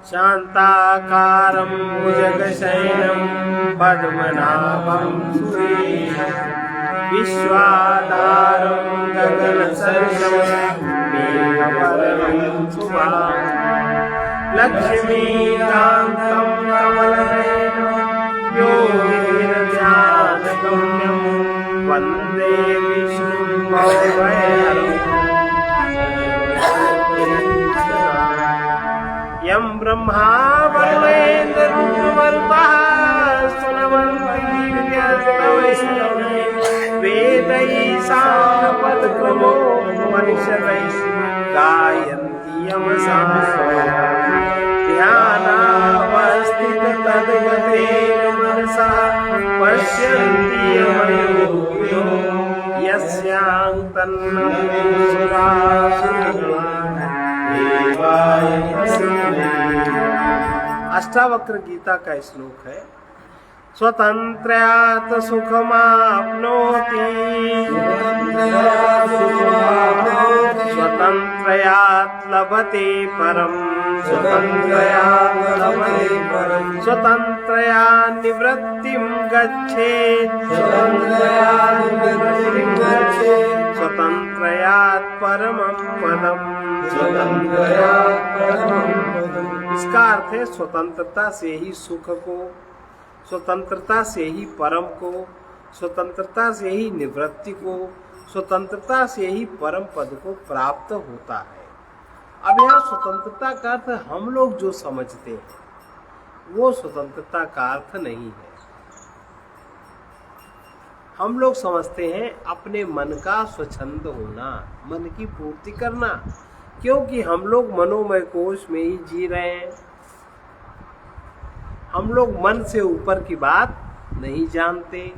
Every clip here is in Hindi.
शान्ताकारं भुजगशयनं पद्मनाभं सुरेशं विश्वाधारं गगनसदृशं मेघवर्णं शुभांगं लक्ष्मीकान्तं कमलनयनं योगिभिर्ध्यानगम्यं वन्दे विष्णुं भवभयहरम् यं ब्रह्मा वरुणेन्द्ररुद्रमरुतः स्तुवन्ति दिव्यस्तवैः वेदैः सामपदक्रमो उपनिषदैः गायन्ति यमसा ध्यानावस्थिततद्गतेन मनसा पश्यन्ति यमयोगिनो यस्यां अष्टावक्र गीता का श्लोक है। स्वतंत्रयात् सुखमाप्नोति स्वतंत्रयात् लभते परम् स्वतंत्रया निवृत्तिं गच्छेत् स्वतंत्रयात् परमं पदम्। इसका अर्थ है स्वतंत्रता से ही सुख को, स्वतंत्रता से ही परम को, स्वतंत्रता से ही निवृत्ति को, स्वतंत्रता से ही परम पद को प्राप्त होता है। अब यहाँ स्वतंत्रता का अर्थ हम लोग जो समझते हैं वो स्वतंत्रता का अर्थ नहीं है। हम लोग समझते हैं अपने मन का स्वच्छंद होना, मन की पूर्ति करना, क्योंकि हम लोग मनोमय कोश में ही जी रहे हैं। हम लोग मन से ऊपर की बात नहीं जानते।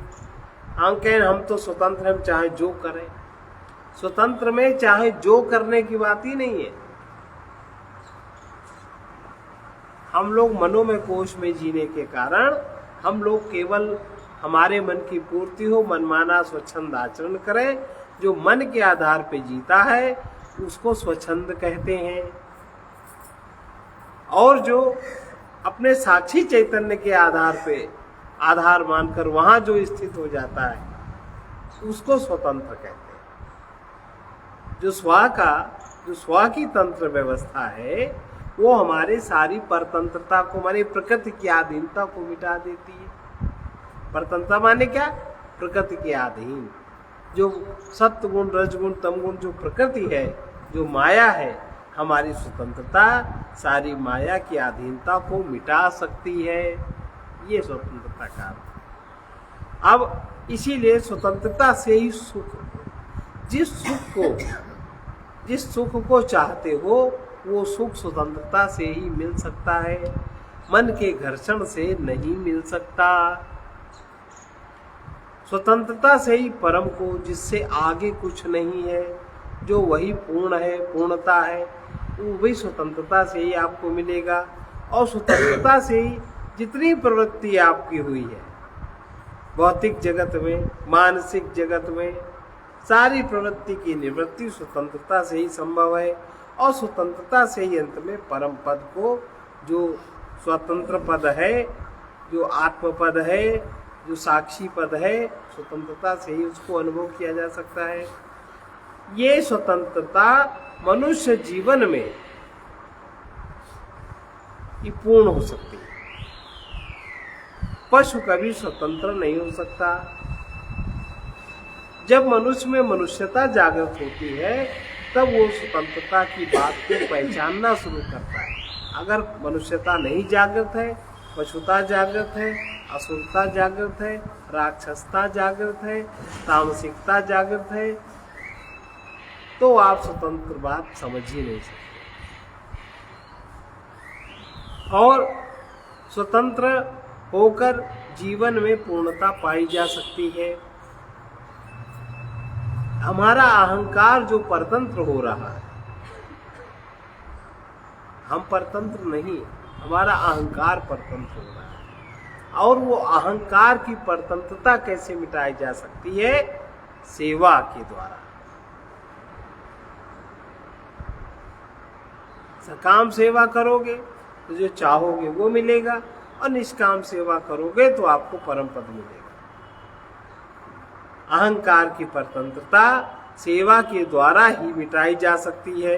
हम कहें हम तो स्वतंत्र हैं, चाहे जो करें। स्वतंत्र में चाहे जो करने की बात ही नहीं है। हम लोग मनोमय कोश में जीने के कारण हम लोग केवल हमारे मन की पूर्ति हो, मनमाना स्वच्छंद आचरण करें। जो मन के आधार पे जीता है उसको स्वच्छंद कहते हैं, और जो अपने साक्षी चैतन्य के आधार पे आधार मानकर वहां जो स्थित हो जाता है उसको स्वतंत्र कहते हैं। जो स्व की तंत्र व्यवस्था है वो हमारे सारी परतंत्रता को, माने प्रकृति की अधीनता को मिटा देती है। परतंत्रता माने क्या? प्रकृति के अधीन जो सत्व गुण, रजगुण, तमगुण जो प्रकृति है, जो माया है, हमारी स्वतंत्रता सारी माया की अधीनता को मिटा सकती है। ये स्वतंत्रता का अर्थ। अब इसीलिए स्वतंत्रता से ही सुख, जिस सुख को चाहते हो वो सुख स्वतंत्रता से ही मिल सकता है, मन के घर्षण से नहीं मिल सकता। स्वतंत्रता से ही परम को, जिससे आगे कुछ नहीं है, जो वही पूर्ण है, पूर्णता है, वो भी स्वतंत्रता से ही आपको मिलेगा। और स्वतंत्रता से ही जितनी प्रवृत्ति आपकी हुई है भौतिक जगत में, मानसिक जगत में, सारी प्रवृत्ति की निवृत्ति स्वतंत्रता से ही संभव है। और स्वतंत्रता से ही अंत में परम पद को, जो स्वतंत्र पद है, जो आत्म पद है, जो साक्षी पद है, स्वतंत्रता से ही उसको अनुभव किया जा सकता है। ये स्वतंत्रता मनुष्य जीवन में ही पूर्ण हो सकती है। पशु कभी स्वतंत्र नहीं हो सकता। जब मनुष्य में मनुष्यता जागृत होती है तब वो स्वतंत्रता की बात को पहचानना शुरू करता है। अगर मनुष्यता नहीं जागृत है, पशुता जागृत है, असुरता जागृत है, राक्षसता जागृत है, तामसिकता जागृत है, तो आप स्वतंत्र बात समझ ही नहीं सकते। और स्वतंत्र होकर जीवन में पूर्णता पाई जा सकती है। हमारा अहंकार जो परतंत्र हो रहा है, हम परतंत्र नहीं, हमारा अहंकार परतंत्र हो रहा है। और वो अहंकार की परतंत्रता कैसे मिटाई जा सकती है? सेवा के द्वारा। सकाम सेवा करोगे तो जो चाहोगे वो मिलेगा, और निष्काम सेवा करोगे तो आपको परम पद मिलेगा। अहंकार की परतंत्रता सेवा के द्वारा ही मिटाई जा सकती है।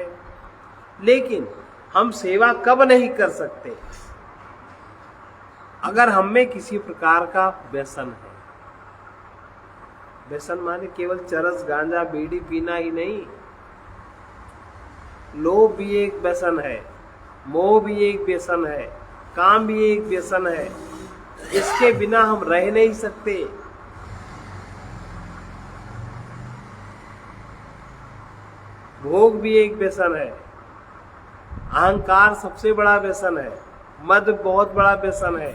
लेकिन हम सेवा कब नहीं कर सकते? अगर हम में किसी प्रकार का व्यसन है। व्यसन माने केवल चरस, गांजा, बीड़ी पीना ही नहीं। लोभ भी एक व्यसन है, मोह भी एक व्यसन है, काम भी एक व्यसन है। इसके बिना हम रह नहीं सकते। भोग भी एक व्यसन है, अहंकार सबसे बड़ा व्यसन है, मद बहुत बड़ा व्यसन है।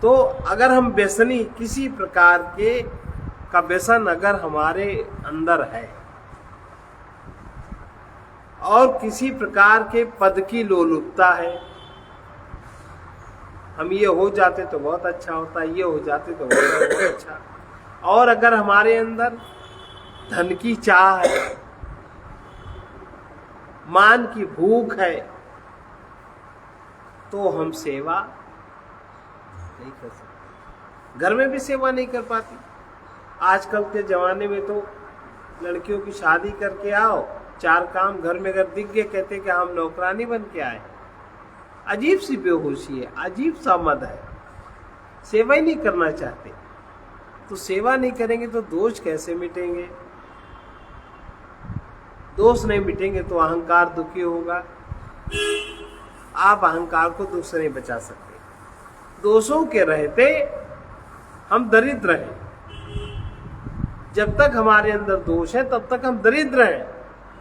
तो अगर हम व्यसनी किसी प्रकार के का व्यसन अगर हमारे अंदर है और किसी प्रकार के पद की लोलुपता है, हम ये हो जाते तो बहुत अच्छा होता, ये हो जाते तो बहुत अच्छा, और अगर हमारे अंदर धन की चाह है, मान की भूख है, तो हम सेवा नहीं कर सकते। घर में भी सेवा नहीं कर पाती। आजकल के जमाने में तो लड़कियों की शादी करके आओ, 4 काम घर में अगर दिख गए कहते कि हम नौकरानी बन के आए। अजीब सी बेहोशी है, अजीब सा मद है, सेवा ही नहीं करना चाहते। तो सेवा नहीं करेंगे तो दोष कैसे मिटेंगे? दोष नहीं मिटेंगे तो अहंकार दुखी होगा। आप अहंकार को दुख से नहीं बचा सकते। दोषों के रहते हम दरिद्र हैं। जब तक हमारे अंदर दोष है तब तक हम दरिद्र हैं,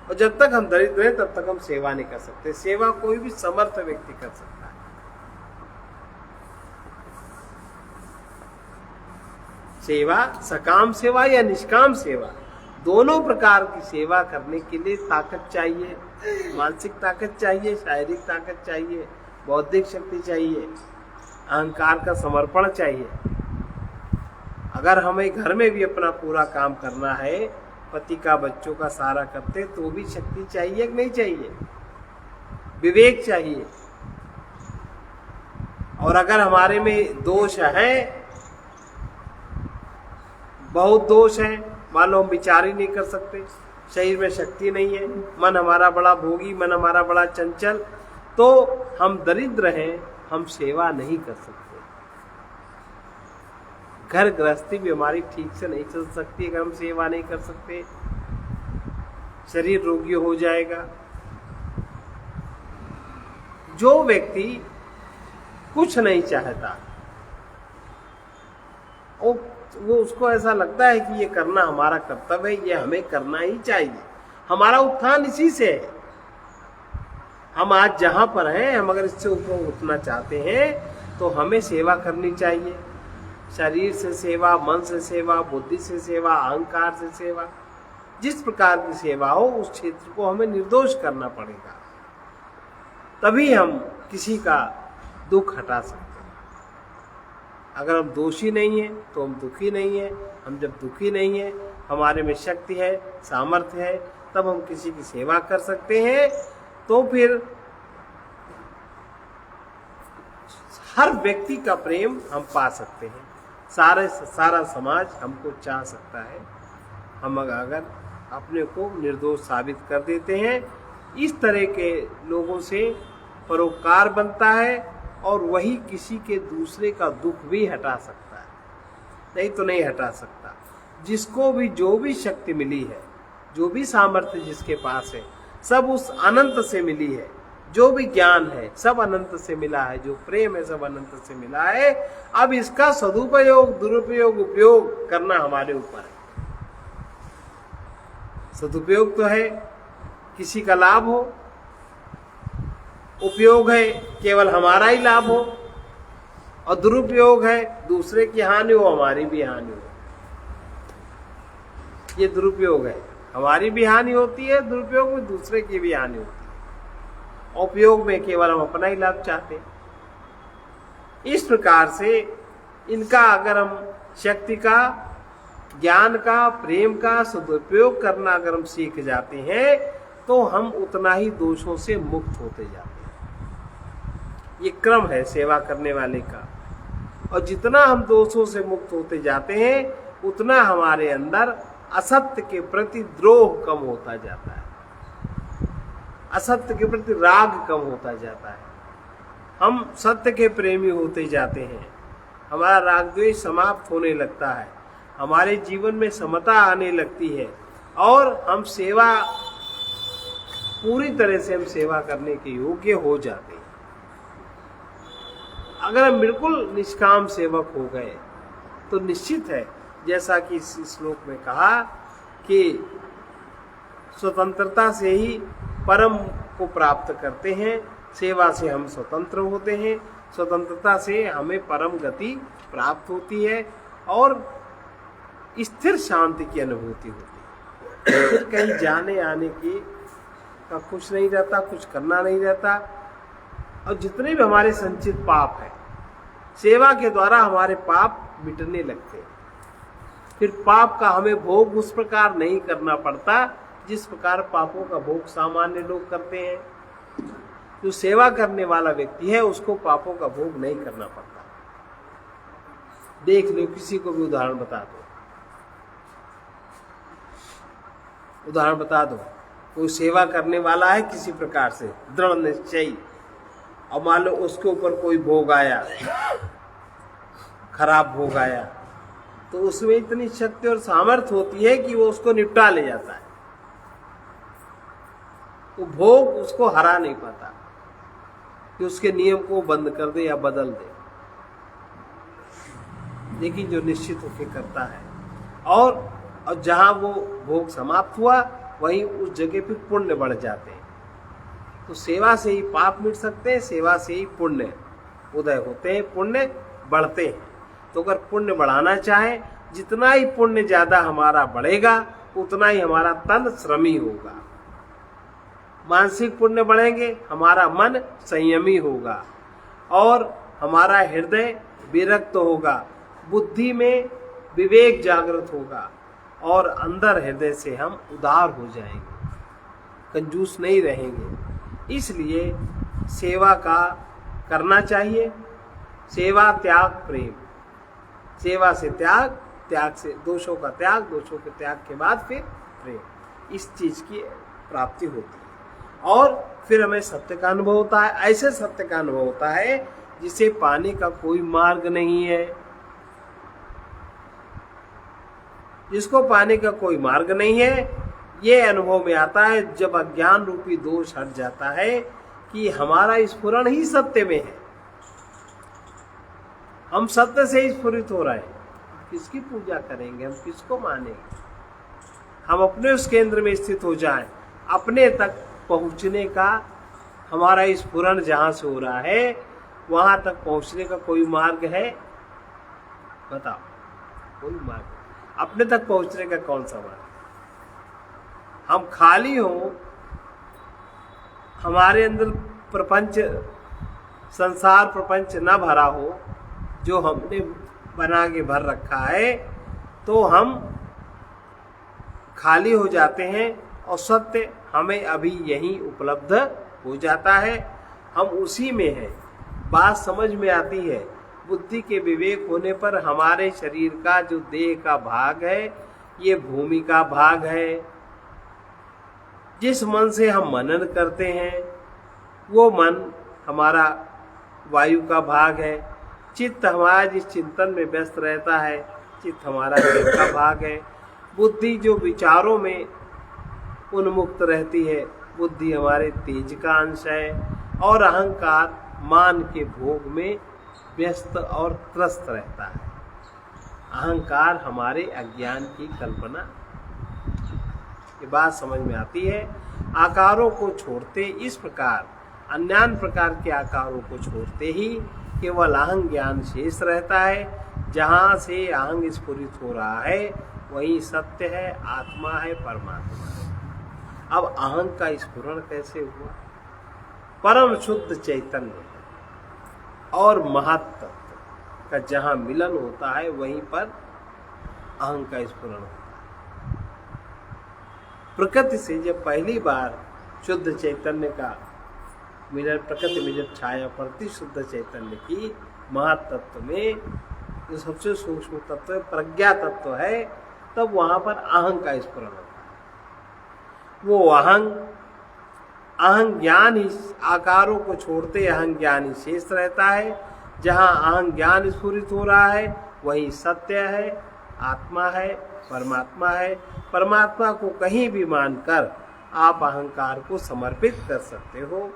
और जब तक हम दरिद्र हैं तब तक हम सेवा नहीं कर सकते। सेवा कोई भी समर्थ व्यक्ति कर सकता है। सेवा सकाम सेवा या निष्काम सेवा, दोनों प्रकार की सेवा करने के लिए ताकत चाहिए। मानसिक ताकत चाहिए, शारीरिक ताकत चाहिए, बौद्धिक शक्ति चाहिए, अहंकार का समर्पण चाहिए। अगर हमें घर में भी अपना पूरा काम करना है, पति का, बच्चों का सारा करते, तो भी शक्ति चाहिए कि नहीं चाहिए? विवेक चाहिए। और अगर हमारे में दोष है, बहुत दोष है, मान लो हम विचार ही नहीं कर सकते, शरीर में शक्ति नहीं है, मन हमारा बड़ा भोगी, मन हमारा बड़ा चंचल, तो हम दरिद्र हैं, हम सेवा नहीं कर सकते। घर गृहस्थी भी हमारी ठीक से नहीं चल सकती अगर हम सेवा नहीं कर सकते। शरीर रोगी हो जाएगा। जो व्यक्ति कुछ नहीं चाहता, वो उसको ऐसा लगता है कि ये करना हमारा कर्तव्य है, ये हमें करना ही चाहिए, हमारा उत्थान इसी से है। हम आज जहां पर हैं, हम अगर इससे ऊपर उठना चाहते हैं तो हमें सेवा करनी चाहिए। शरीर से सेवा, मन से सेवा, बुद्धि से सेवा, अहंकार से सेवा, जिस प्रकार की सेवा हो उस क्षेत्र को हमें निर्दोष करना पड़ेगा। तभी हम किसी का दुख हटा सकते हैं। अगर हम दोषी नहीं हैं तो हम दुखी नहीं हैं। हम जब दुखी नहीं हैं, हमारे में शक्ति है, सामर्थ्य है, तब हम किसी की सेवा कर सकते हैं। तो फिर हर व्यक्ति का प्रेम हम पा सकते हैं। सारा समाज हमको चाह सकता है, हम अगर अपने को निर्दोष साबित कर देते हैं। इस तरह के लोगों से परोपकार बनता है और वही किसी के दूसरे का दुख भी हटा सकता है, नहीं तो नहीं हटा सकता। जिसको भी जो भी शक्ति मिली है, जो भी सामर्थ्य जिसके पास है, सब उस अनंत से मिली है। जो भी ज्ञान है सब अनंत से मिला है, जो प्रेम है सब अनंत से मिला है। अब इसका सदुपयोग, दुरुपयोग, उपयोग करना हमारे ऊपर है। सदुपयोग तो है किसी का लाभ हो, उपयोग है केवल हमारा ही लाभ हो, और दुरुपयोग है दूसरे की हानि हो, हमारी भी हानि हो। ये दुरुपयोग है, हमारी भी हानि होती है, दुरुपयोग में दूसरे की भी हानि होती है। उपयोग में केवल हम अपना ही लाभ चाहते हैं। इस प्रकार से इनका अगर हम शक्ति का, ज्ञान का, प्रेम का सदुपयोग करना अगर हम सीख जाते हैं तो हम उतना ही दोषों से मुक्त होते जाते हैं। ये क्रम है सेवा करने वाले का। और जितना हम दोषों से मुक्त होते जाते हैं उतना हमारे अंदर असत्य के प्रति द्रोह कम होता जाता है, असत्य के प्रति राग कम होता जाता है, हम सत्य के प्रेमी होते जाते हैं, हमारा राग द्वेष समाप्त होने लगता है, हमारे जीवन में समता आने लगती है और हम सेवा पूरी तरह से हम सेवा करने के योग्य हो जाते हैं। अगर हम बिल्कुल निष्काम सेवक हो गए तो निश्चित है, जैसा कि इस श्लोक में कहा कि स्वतंत्रता से ही परम को प्राप्त करते हैं, सेवा से हम स्वतंत्र होते हैं, स्वतंत्रता से हमें परम गति प्राप्त होती है और स्थिर शांति की अनुभूति होती है। फिर कहीं जाने आने की का कुछ नहीं रहता, कुछ करना नहीं रहता। और जितने भी हमारे संचित पाप है, सेवा के द्वारा हमारे पाप मिटने लगते हैं। फिर पाप का हमें भोग उस प्रकार नहीं करना पड़ता जिस प्रकार पापों का भोग सामान्य लोग करते हैं। जो सेवा करने वाला व्यक्ति है उसको पापों का भोग नहीं करना पड़ता। देख लो, किसी को भी उदाहरण बता दो, कोई सेवा करने वाला है किसी प्रकार से दृढ़ निश्चयी, और मान लो उसके ऊपर कोई भोग आया, खराब भोग आया, तो उसमें इतनी शक्ति और सामर्थ्य होती है कि वो उसको निपटा ले जाता है। तो भोग उसको हरा नहीं पाता कि उसके नियम को बंद कर दे या बदल दे, लेकिन जो निश्चित होकर करता है और जहां वो भोग समाप्त हुआ वहीं उस जगह पे पुण्य बढ़ जाते हैं। तो सेवा से ही पाप मिट सकते हैं, सेवा से ही पुण्य उदय होते हैं, पुण्य बढ़ते हैं। तो अगर पुण्य बढ़ाना चाहे, जितना ही पुण्य ज्यादा हमारा बढ़ेगा उतना ही हमारा तन श्रमी होगा। मानसिक पुण्य बढ़ेंगे, हमारा मन संयमी होगा और हमारा हृदय विरक्त होगा, बुद्धि में विवेक जागृत होगा और अंदर हृदय से हम उदार हो जाएंगे, कंजूस नहीं रहेंगे। इसलिए सेवा का करना चाहिए। सेवा त्याग प्रेम, सेवा से त्याग, त्याग से दोषों का त्याग, दोषों के त्याग के बाद फिर प्रेम, इस चीज की प्राप्ति होती है। और फिर हमें सत्य का अनुभव होता है। ऐसे सत्य का अनुभव होता है जिसे पाने का कोई मार्ग नहीं है, जिसको पाने का कोई मार्ग नहीं है। ये अनुभव में आता है जब अज्ञान रूपी दोष हट जाता है कि हमारा स्फुरण ही सत्य में है, हम सत्य से ही स्फुरित हो रहे हैं। किसकी पूजा करेंगे, हम किसको मानेंगे? हम अपने उस केंद्र में स्थित हो जाएं, अपने तक पहुंचने का हमारा स्फुरण जहां से हो रहा है वहां तक पहुंचने का कोई मार्ग है? बताओ, कोई मार्ग? अपने तक पहुंचने का कौन सा मार्ग? हम खाली हो, हमारे अंदर प्रपंच, संसार प्रपंच न भरा हो, जो हमने बना के भर रखा है, तो हम खाली हो जाते हैं और सत्य हमें अभी यहीं उपलब्ध हो जाता है। हम उसी में हैं। बात समझ में आती है। बुद्धि के विवेक होने पर हमारे शरीर का जो देह का भाग है ये भूमि का भाग है। जिस मन से हम मनन करते हैं वो मन हमारा वायु का भाग है। चित्त हमारा जिस चिंतन में व्यस्त रहता है, चित्त हमारा देह का भाग है। बुद्धि जो विचारों में उन्मुक्त रहती है, बुद्धि हमारे तेज का अंश है। और अहंकार मान के भोग में व्यस्त और त्रस्त रहता है। अहंकार हमारे अज्ञान की कल्पना। ये बात समझ में आती है। आकारों को छोड़ते इस प्रकार, अन्यान्य प्रकार के आकारों को छोड़ते ही केवल अहंग ज्ञान शेष रहता है। जहाँ से अहंग स्फुरित हो रहा है वही सत्य है, आत्मा है, परमात्मा है। अब अहंग का स्फुरण कैसे हुआ? परम शुद्ध चैतन्य और महत्व का जहाँ मिलन होता है वहीं पर अहंग का स्फुरण होता है। प्रकृति से जब पहली बार शुद्ध चैतन्य का मिलन प्रकृति में जब छाया पड़ती शुद्ध चैतन्य की महातत्व में, जो सबसे सूक्ष्म तत्व है, प्रज्ञा तत्व है, तब वहां पर अहं का स्फुरण होता है। वो अहं ज्ञान ही आकारों को छोड़ते अहं ज्ञान ही शेष रहता है। जहां अहं ज्ञान स्फुरित हो रहा है वही सत्य है, आत्मा है, परमात्मा है। परमात्मा को कहीं भी मानकर आप अहंकार को समर्पित कर सकते हो।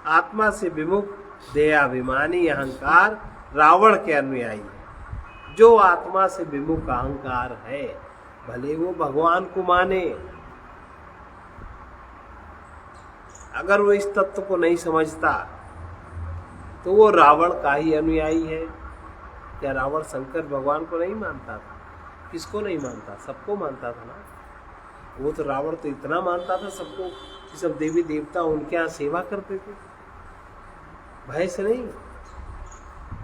आत्मा से विमुख देहाभिमानी अहंकार रावण के अनुयायी है। जो आत्मा से विमुख अहंकार है, भले वो भगवान को माने, अगर वो इस तत्व को नहीं समझता तो वो रावण का ही अनुयायी है। क्या रावण शंकर भगवान को नहीं मानता था? किसको नहीं मानता? सबको मानता था ना। वो तो रावण तो इतना मानता था सबको कि सब देवी देवता उनके यहाँ सेवा करते थे, भय से नहीं,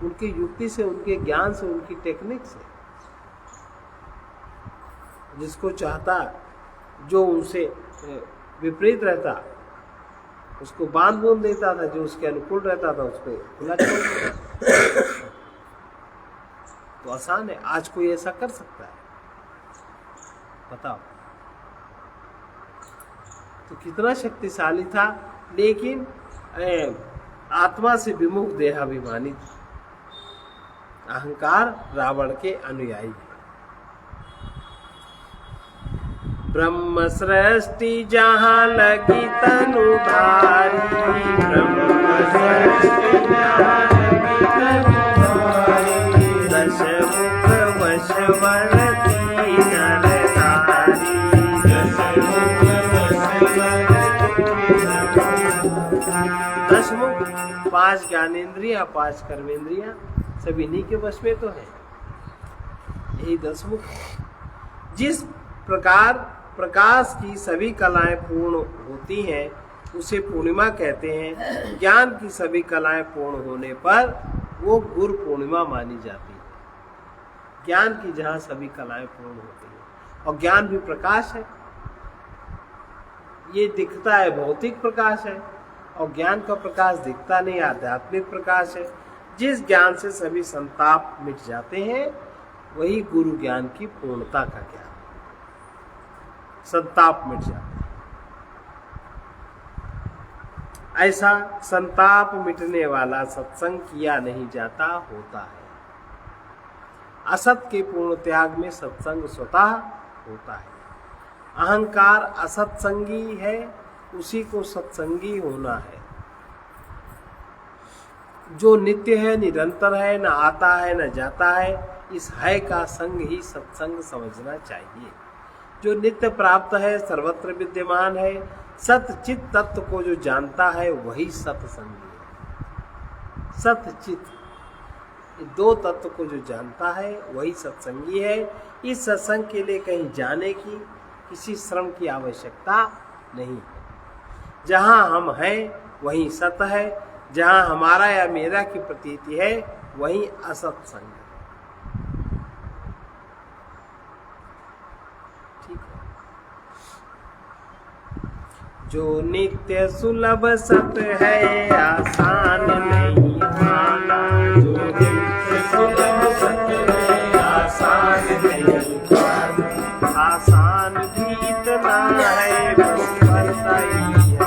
उनकी युक्ति से, उनके ज्ञान से, उनकी टेक्निक से। जिसको चाहता, जो उनसे विपरीत रहता, उसको बांध बूंद देता था, जो उसके अनुकूल रहता था उसको खुला छोड़ देता। तो आसान है, आज कोई ऐसा कर सकता है? बताओ। तो कितना शक्तिशाली था, लेकिन आत्मा से विमुख देहाभिमानी था। अहंकार रावण के अनुयायी है। ब्रह्म सृष्टि जहाँ लगी तनुधारी, ब्रह्म सृष्टि जहाँ लगी तनुधारी, दश मुख वशवर्ती नरनारी, दश मुख दश मुख, 5 ज्ञानेंद्रिया, 5 कर्मेंद्रिया सब इन्हीं के वश में तो है। यही 10 मुख। जिस प्रकार प्रकाश की सभी कलाएं पूर्ण होती हैं उसे पूर्णिमा कहते हैं। ज्ञान की सभी कलाएं पूर्ण होने पर वो गुरु पूर्णिमा मानी जाती है। ज्ञान की जहां सभी कलाएं पूर्ण होती हैं, और ज्ञान भी प्रकाश है। ये दिखता है भौतिक प्रकाश है, और ज्ञान का प्रकाश दिखता नहीं, आध्यात्मिक प्रकाश है। जिस ज्ञान से सभी संताप मिट जाते हैं वही गुरु ज्ञान की पूर्णता का ज्ञान, संताप मिट जाता है। ऐसा संताप मिटने वाला सत्संग किया नहीं जाता, होता है। असत के पूर्ण त्याग में सत्संग स्वतः होता है। अहंकार असत्संगी है, उसी को सत्संगी होना है। जो नित्य है, निरंतर है, न आता है न जाता है, इस है का संग ही सत्संग समझना चाहिए। जो नित्य प्राप्त है, सर्वत्र विद्यमान है, सतचित तत्व को जो जानता है वही सत्संगी है। सतचित, ये 2 तत्व को जो जानता है वही सत्संगी है। इस सत्संग के लिए कहीं जाने की, किसी श्रम की आवश्यकता नहीं है। जहाँ हम हैं वहीं सत है, जहाँ हमारा या मेरा की प्रतीति है वहीं असत्संग है। ठीक है। जो नित्य सुलभ सत है आसान नहीं पाना, जो नित्य सुलभ सत है आसान नहीं पाना, आसान भी इतना है बस पड़ता ही है,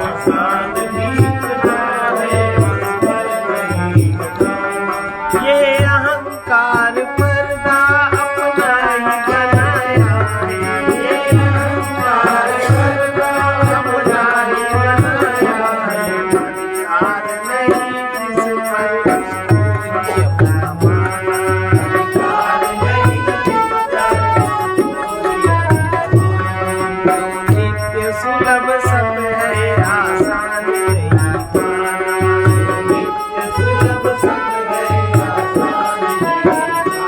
आसान भी इतना है बस पड़ता ही है। ये अहंकार पर्दा अपना ही बनाया है, ये अहंकार पर्दा अपना ही बनाया है, अधिकार नहीं जिस पर कोई अपना माना, अधिकार नहीं जिस पर कोई अपना माना। नित्य सुलभ सत है आसान नहीं पाना, नित्य सुलभ सत है आसान नहीं पाना।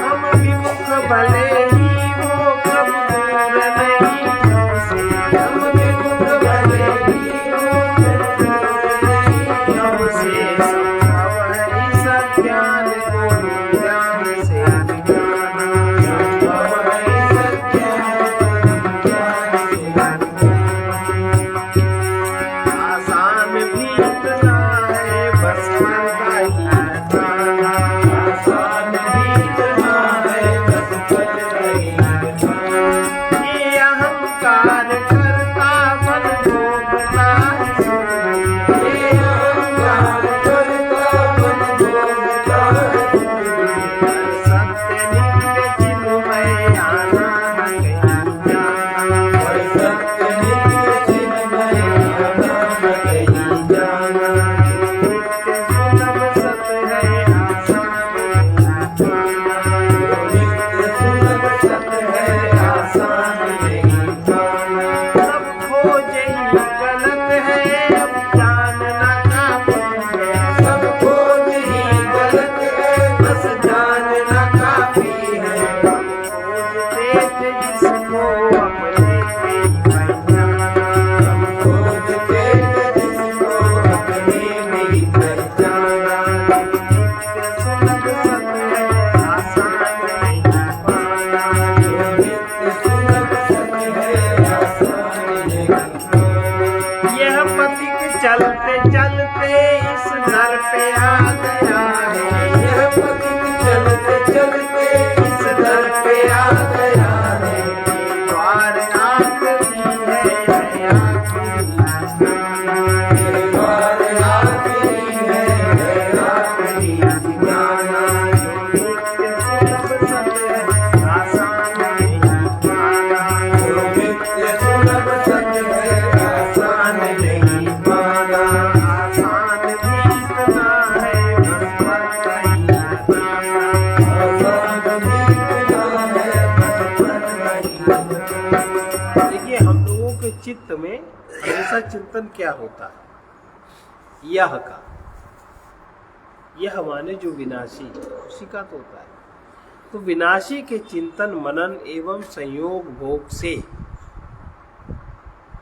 हम विमुख भले ही वो कब दूर नहीं हमसे, हम विमुख भले ही वो कब दूर नहीं हमसे। संभव है इस अज्ञान को ज्ञान से मिटाना, संभव है इस अज्ञान को ज्ञान से मिटाना। यह पथिक चलते चलते इस दर पे आ गया है। यह पथिक चलते चलते इस दर पे आ गया है। द्वार आखिरी है, द्वार आखिरी है, आखिरी ठिकाना। जो नित्य सुलभ सत्य है, आसान नहीं पाना। जो नित्य सुलभ सत्य है, आसान नहीं पाना। आसान भी इतना है, बस पता ही लगाना। आसान भी इतना है, बस पता ही लगाना। देखिए, हम लोगों के चित्त में हमेशा चिंतन क्या होता है? यह का, यह माने जो विनाशी, उसी का तो होता है। तो विनाशी के चिंतन मनन एवं संयोग भोग से,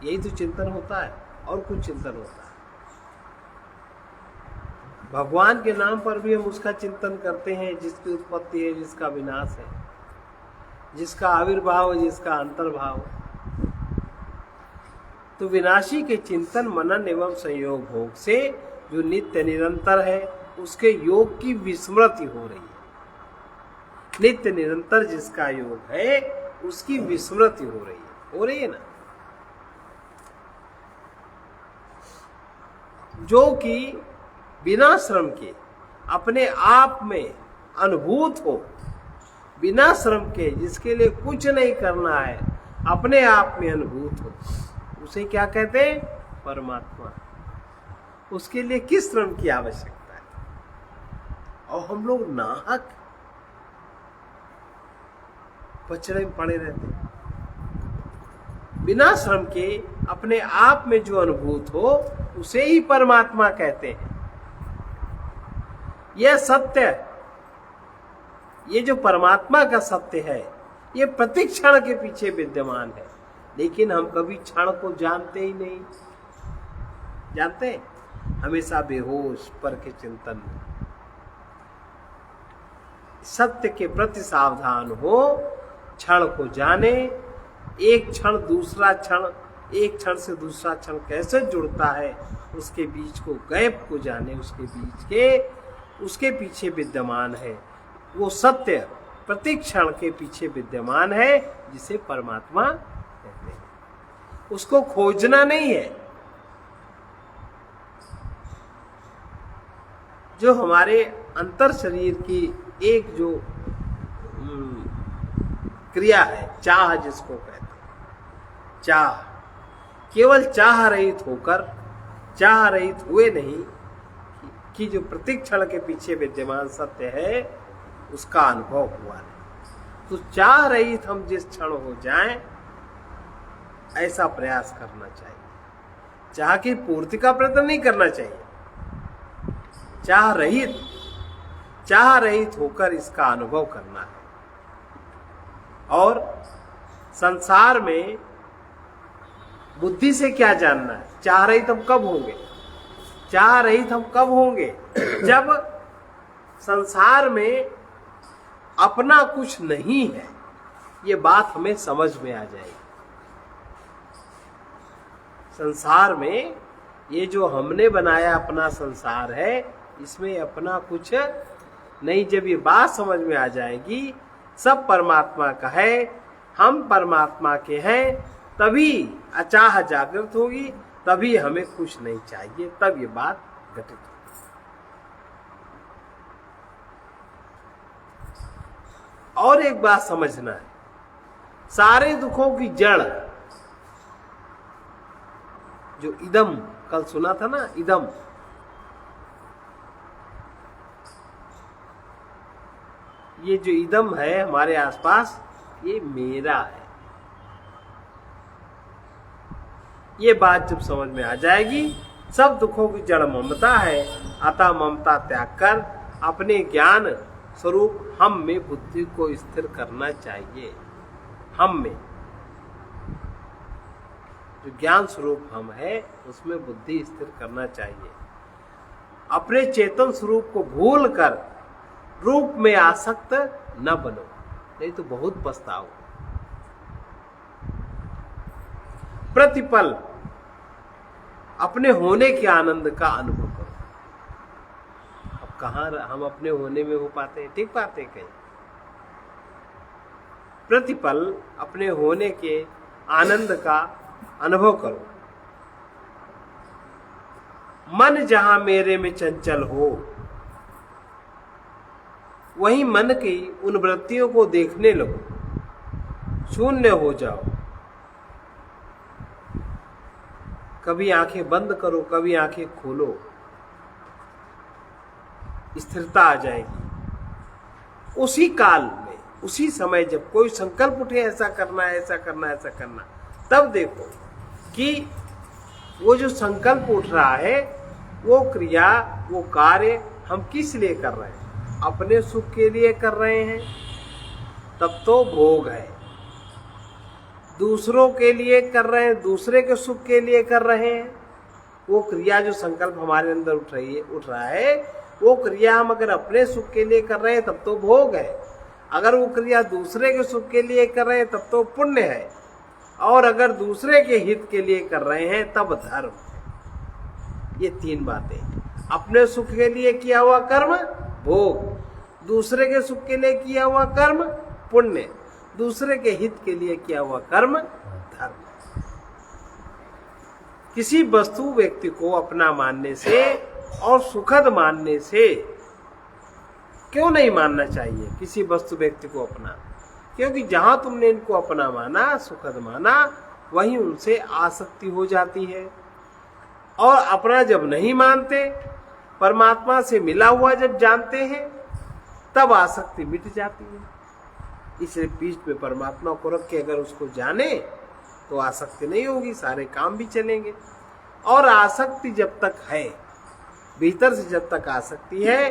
यही तो चिंतन होता है, और कुछ चिंतन होता है। भगवान के नाम पर भी हम उसका चिंतन करते हैं जिसकी उत्पत्ति है, जिसका विनाश है, जिसका आविर्भाव है, जिसका अंतर्भाव है। तो विनाशी के चिंतन मनन एवं संयोग भोग से जो नित्य निरंतर है, उसके योग की विस्मृति हो रही है। नित्य निरंतर जिसका योग है, उसकी विस्मृति हो रही है ना। जो कि बिना श्रम के अपने आप में अनुभूत हो, बिना श्रम के, जिसके लिए कुछ नहीं करना है, अपने आप में अनुभूत हो, उसे क्या कहते हैं? परमात्मा। उसके लिए किस श्रम की आवश्यकता है? और हम लोग नाहक पचड़े में पड़े रहते हैं। बिना श्रम के अपने आप में जो अनुभूत हो, उसे ही परमात्मा कहते हैं। यह सत्य, ये जो परमात्मा का सत्य है, ये प्रति क्षण के पीछे विद्यमान है। लेकिन हम कभी क्षण को जानते ही नहीं। जानते हैं? हमेशा बेहोश पर के चिंतन में। सत्य के प्रति सावधान हो, क्षण को जाने। एक क्षण दूसरा क्षण, एक क्षण से दूसरा क्षण कैसे जुड़ता है, उसके बीच को, गैप को जाने। उसके बीच के, उसके पीछे विद्यमान है वो सत्य, प्रति क्षण के पीछे विद्यमान है, जिसे परमात्मा कहते हैं। उसको खोजना नहीं है। जो हमारे अंतर शरीर की एक जो क्रिया है, चाह जिसको कहते हैं, चाह, केवल चाह रहित होकर, चाह रहित हुए नहीं, कि जो प्रत्येक क्षण के पीछे विद्यमान सत्य है, उसका अनुभव हुआ नहीं। तो चाह रहित हम जिस क्षण हो जाएं, ऐसा प्रयास करना चाहिए। चाह की पूर्ति का प्रयत्न नहीं करना चाहिए। चाह रहित होकर इसका अनुभव करना है। और संसार में बुद्धि से क्या जानना है? चाह रहित हम कब होंगे? चाह रहित हम कब होंगे? जब संसार में अपना कुछ नहीं है, ये बात हमें समझ में आ जाएगी। संसार में ये जो हमने बनाया अपना संसार है, इसमें अपना कुछ नहीं। जब ये बात समझ में आ जाएगी, सब परमात्मा का है, हम परमात्मा के हैं, तभी अचाह जागृत होगी, तभी हमें कुछ नहीं चाहिए, तब ये बात घटित होगी। और एक बात समझना है, सारे दुखों की जड़ जो इदम, कल सुना था ना, इदम, ये जो इदम है हमारे आसपास, ये मेरा है। ये बात जब समझ में आ जाएगी, सब दुखों की जड़ ममता है। अतः ममता त्याग कर अपने ज्ञान स्वरूप हम में बुद्धि को स्थिर करना चाहिए। हम में जो ज्ञान स्वरूप हम है, उसमें बुद्धि स्थिर करना चाहिए। अपने चेतन स्वरूप को भूल कर रूप में आसक्त न बनो, नहीं तो बहुत पछताओ। प्रतिपल अपने होने के आनंद का अनुभव करो। अब कहाँ हम अपने होने में हो पाते हैं, टिक पाते हैं कहीं? प्रतिपल अपने होने के आनंद का अनुभव करो। मन जहां मेरे में चंचल हो, वहीं मन की उन वृत्तियों को देखने लगो, शून्य हो जाओ। कभी आंखें बंद करो, कभी आंखें खोलो, स्थिरता आ जाएगी। उसी काल में, उसी समय जब कोई संकल्प उठे ऐसा करना है, ऐसा करना है, ऐसा करना, तब देखो कि वो जो संकल्प उठ रहा है, वो क्रिया, वो कार्य हम किस लिए कर रहे हैं? अपने सुख के लिए कर रहे हैं, तब तो भोग है। दूसरों के लिए कर रहे हैं, दूसरे के सुख के लिए कर रहे हैं, वो क्रिया जो संकल्प हमारे अंदर उठ रहा है, वो क्रिया हम अगर अपने सुख के लिए कर रहे हैं तब तो भोग है। अगर वो क्रिया दूसरे के सुख के लिए कर रहे हैं तब तो पुण्य है। और अगर दूसरे के हित के लिए कर रहे हैं तब धर्म है। ये तीन बातें, अपने सुख के लिए किया हुआ कर्म भोग, दूसरे के सुख के लिए किया हुआ कर्म पुण्य, दूसरे के हित के लिए किया हुआ कर्म धर्म। किसी वस्तु व्यक्ति को अपना मानने से और सुखद मानने से क्यों नहीं मानना चाहिए किसी वस्तु व्यक्ति को अपना? क्योंकि जहां तुमने इनको अपना माना, सुखद माना, वहीं उनसे आसक्ति हो जाती है। और अपना जब नहीं मानते, परमात्मा से मिला हुआ जब जानते हैं, तब आसक्ति मिट जाती है। इसलिए बीच में परमात्मा को रख के अगर उसको जाने तो आसक्ति नहीं होगी, सारे काम भी चलेंगे। और आसक्ति जब तक है, भीतर से जब तक आसक्ति है,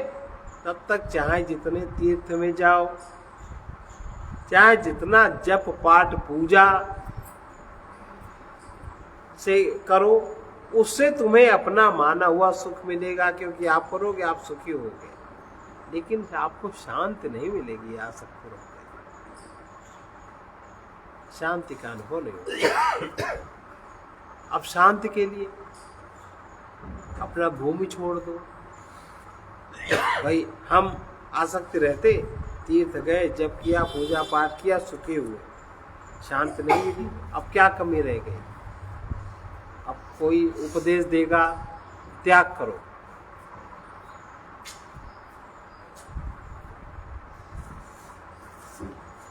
तब तक चाहे जितने तीर्थ में जाओ, चाहे जितना जप पाठ पूजा से करो, उससे तुम्हें अपना माना हुआ सुख मिलेगा, क्योंकि आप करोगे, आप सुखी होगे। लेकिन आपको शांति नहीं मिलेगी आसक्ति रोक के, शांति का अनुभव नहीं होगा। अब शांति के लिए अपना भूमि छोड़ दो। भाई हम आसक्ति रहते, तीर्थ गए, जप किया, पूजा पाठ किया, सुखी हुए, शांति नहीं मिली। अब क्या कमी रह गई? अब कोई उपदेश देगा, त्याग करो,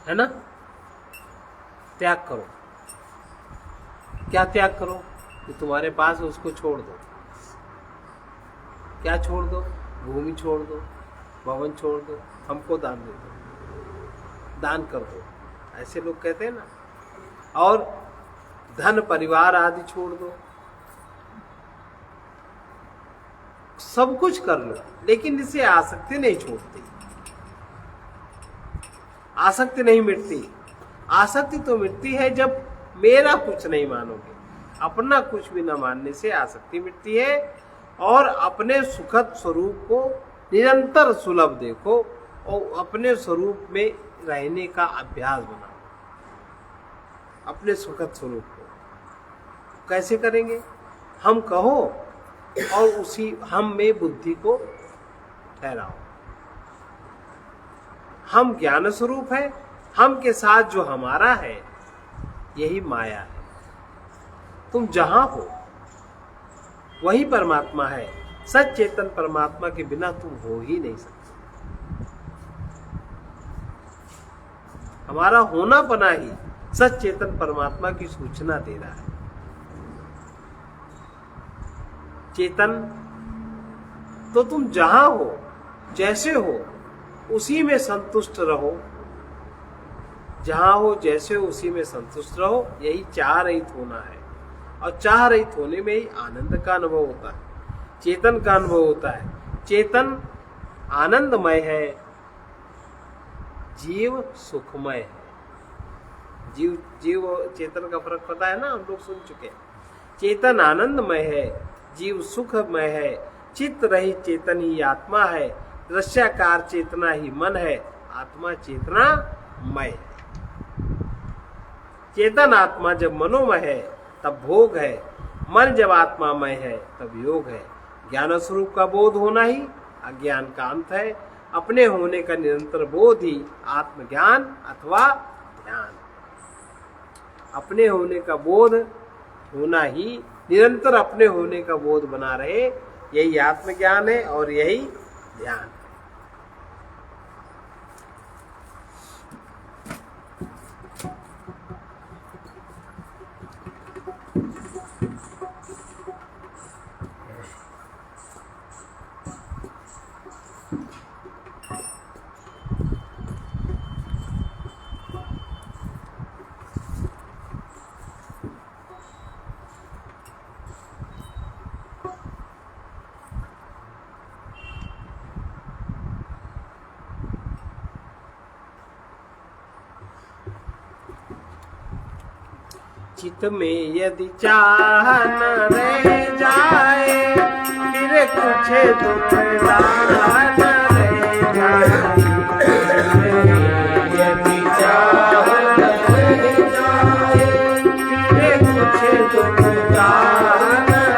है ना? त्याग करो। क्या त्याग करो? जो तुम्हारे पास है उसको छोड़ दो। क्या छोड़ दो? भूमि छोड़ दो, भवन छोड़ दो, हमको दान दे दो, दान कर दो, ऐसे लोग कहते हैं ना। और धन परिवार आदि छोड़ दो, सब कुछ कर लो, लेकिन इसे आसक्ति नहीं छोड़ती, आसक्ति नहीं मिटती। आसक्ति तो मिटती है जब मेरा कुछ नहीं मानोगे, अपना कुछ भी न मानने से आसक्ति मिटती है। और अपने सुखद स्वरूप को निरंतर सुलभ देखो और अपने स्वरूप में रहने का अभ्यास बनाओ, अपने सुखद स्वरूप को। कैसे करेंगे? हम कहो और उसी हम में बुद्धि को ठहराओ। हम ज्ञान स्वरूप है, हम के साथ जो हमारा है यही माया है। तुम जहां हो वही परमात्मा है। सच्चेतन परमात्मा के बिना तुम हो ही नहीं सकते। हमारा होना बना ही सच्चेतन परमात्मा की सूचना दे रहा है। चेतन तो तुम जहां हो, जैसे हो, उसी में संतुष्ट रहो। जहां हो, जैसे हो, उसी में संतुष्ट रहो। यही चाह रहित होना है। और चाह रहित होने में ही आनंद का अनुभव होता है, चेतन का अनुभव होता है। चेतन आनंदमय है, जीव सुखमय है। जीव चेतन का फर्क पता है ना, हम लोग सुन चुके हैं। चेतन आनंदमय है, जीव सुखमय है। चित्त रहित चेतन ही आत्मा है, दृश्याकार चेतना ही मन है, आत्मा चेतनामय है। चेतन आत्मा जब मनोमय है तब भोग है। मन जब आत्मामय है तब योग है। ज्ञान स्वरूप का बोध होना ही अज्ञान का अंत है। अपने होने का निरंतर बोध ही आत्मज्ञान अथवा ध्यान। अपने होने का बोध होना ही, निरंतर अपने होने का बोध बना रहे, यही आत्मज्ञान है और यही ध्यान। चित में यदि चाह न रह जाए, फिर कुछ दुख न रह जाए। यदि चाह न रह जाए, फिर कुछ दुख न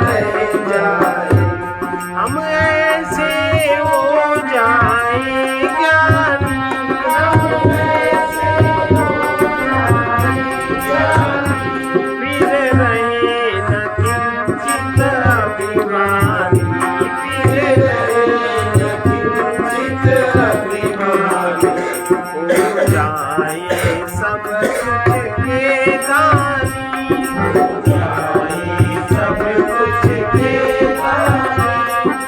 रह जाए। हम ऐसे हो जाए ज्ञानी, हम ऐसे हो जाए ज्ञानी, फिर रहे न किंचित अभिमानी, फिर रहे न किंचित अभिमानी। हो जाए सब कुछ के दानी, हो जाए सब कुछ के दानी।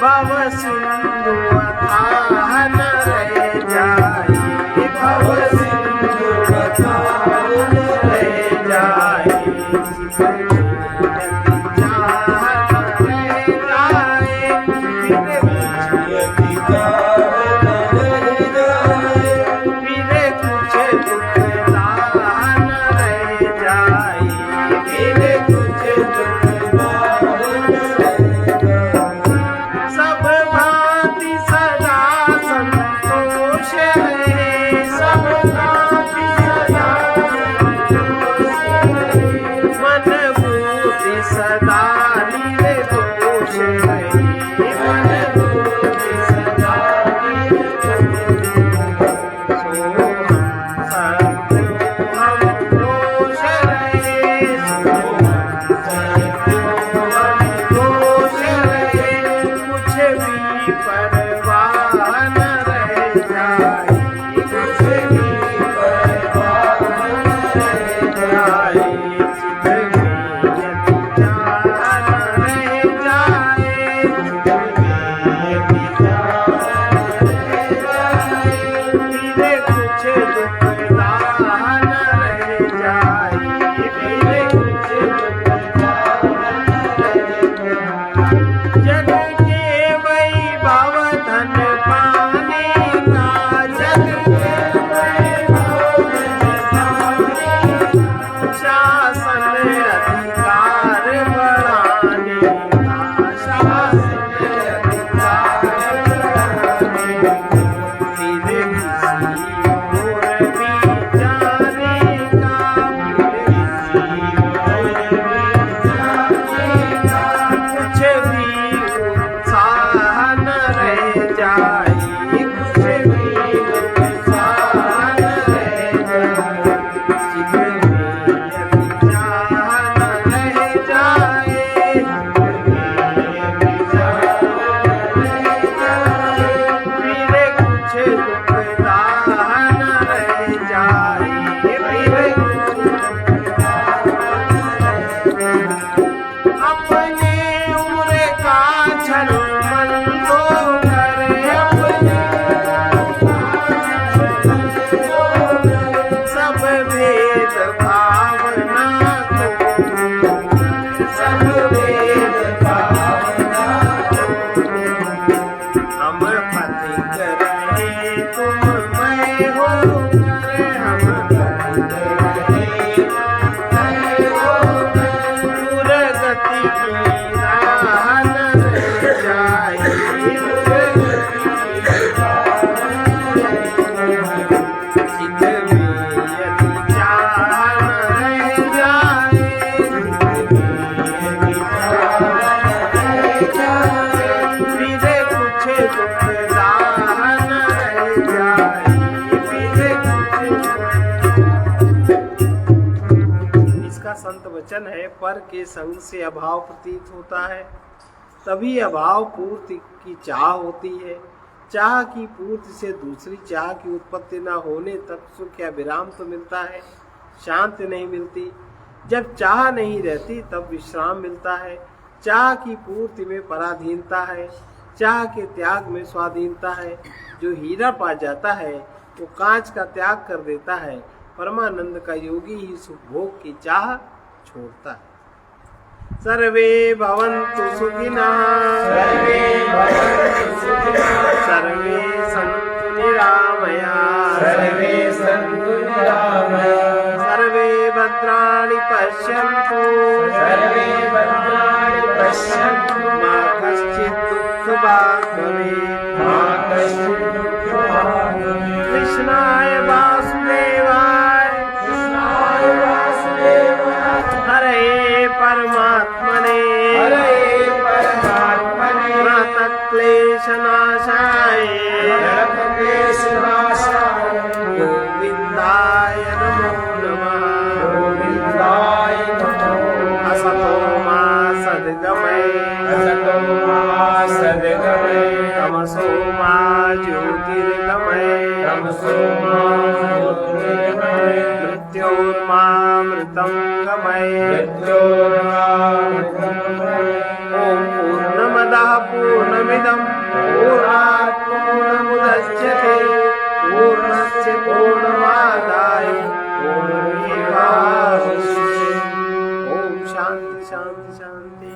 भव सिंधु अथाह न रह जाए, भव सिंधु अथाह न रह जाए। सब भांति सदा संतोष है, सब भांति सदा मन बुद्धि सदा निर्दोष है, मन बुद्धि सदा निर्दोष हम दोष रहे, हम दोष रहे। कुछ भी परवाह न रह जाए, कुछ भी परवाह न रह जाए। चित में यदि चाह न रह जाए, चित में यदि चाह न रह जाए, फिर कुछ दुख न रह जाए, फिर कुछ दुख न रह जाए। जग के वैभव धन पाने का, जग के वैभव धन पाने का, शासन अधिकार बढ़ाने का, शासन अधिकार बढ़ाने का। फिर किसी और भी जाने का, फिर किसी और भी जाने का। कुछ भी उत्साह न रह जाए, कुछ भी उत्साह न रह जाए। चित में यदि चाह न रह जाए, चित में यदि चाह न रह जाए, फिर कुछ दुखदाह न रह जाए, फिर कुछ दुखदाह न रह जाए। अपने उम्र का छलमल तो करे, अपने सब भेद भावना को, सब भेद भावना को। हम पथिक रहे तुम मैं होकर, हम पथिक रहे तुम मैं होकर। दूर गति की के संग से अभाव प्रतीत होता है, तभी अभाव पूर्ति की चाह होती है। चाह की पूर्ति से दूसरी चाह की उत्पत्ति न होने तक सुख या विराम तो मिलता है, शांति नहीं मिलती। जब चाह नहीं रहती तब विश्राम मिलता है। चाह की पूर्ति में पराधीनता है, चाह के त्याग में स्वाधीनता है। जो हीरा पा जाता है वो कांच का त्याग कर देता है। परमानंद का योगी ही सुखभोग की चाह छोड़ता है। सर्वे भवन्तु सुखिनः, सर्वे भवन्तु सुखिनः, सर्वे सन्तु निरामयाः, सर्वे सन्तु निरामयाः, सर्वे भद्राणि पश्यन्तु, सर्वे भद्राणि पश्यन्तु, मा कश्चित् दुःखभाग् भवेत्, मा कश्चित् दुःखभाग् भवेत्। कृष्णाय वासुदेवाय, कृष्णाय वासुदेवाय, हरे परमात्मने, हरे परमात्मने, प्रणत क्लेशनाशाय, प्रणत क्लेशनाशाय, गोविन्दाय नमो नमः, गोविन्दाय नमो नमः। असतो मा सद्गमय, असतो मा सद्गमय, तमसो मा ज्योतिर्गमय, तमसो मा ज्योतिर्गमय, मृत्योर्मामृतङ्गमय, मृत्योर्मामृतङ्गमय। ॐ पूर्णमदः पूर्णमिदं पूर्णात् पूर्णमुदच्यते, पूर्णस्य पूर्णमादाय पूर्णमेवावशिष्यते। ॐ शान्ति शान्ति शान्ति।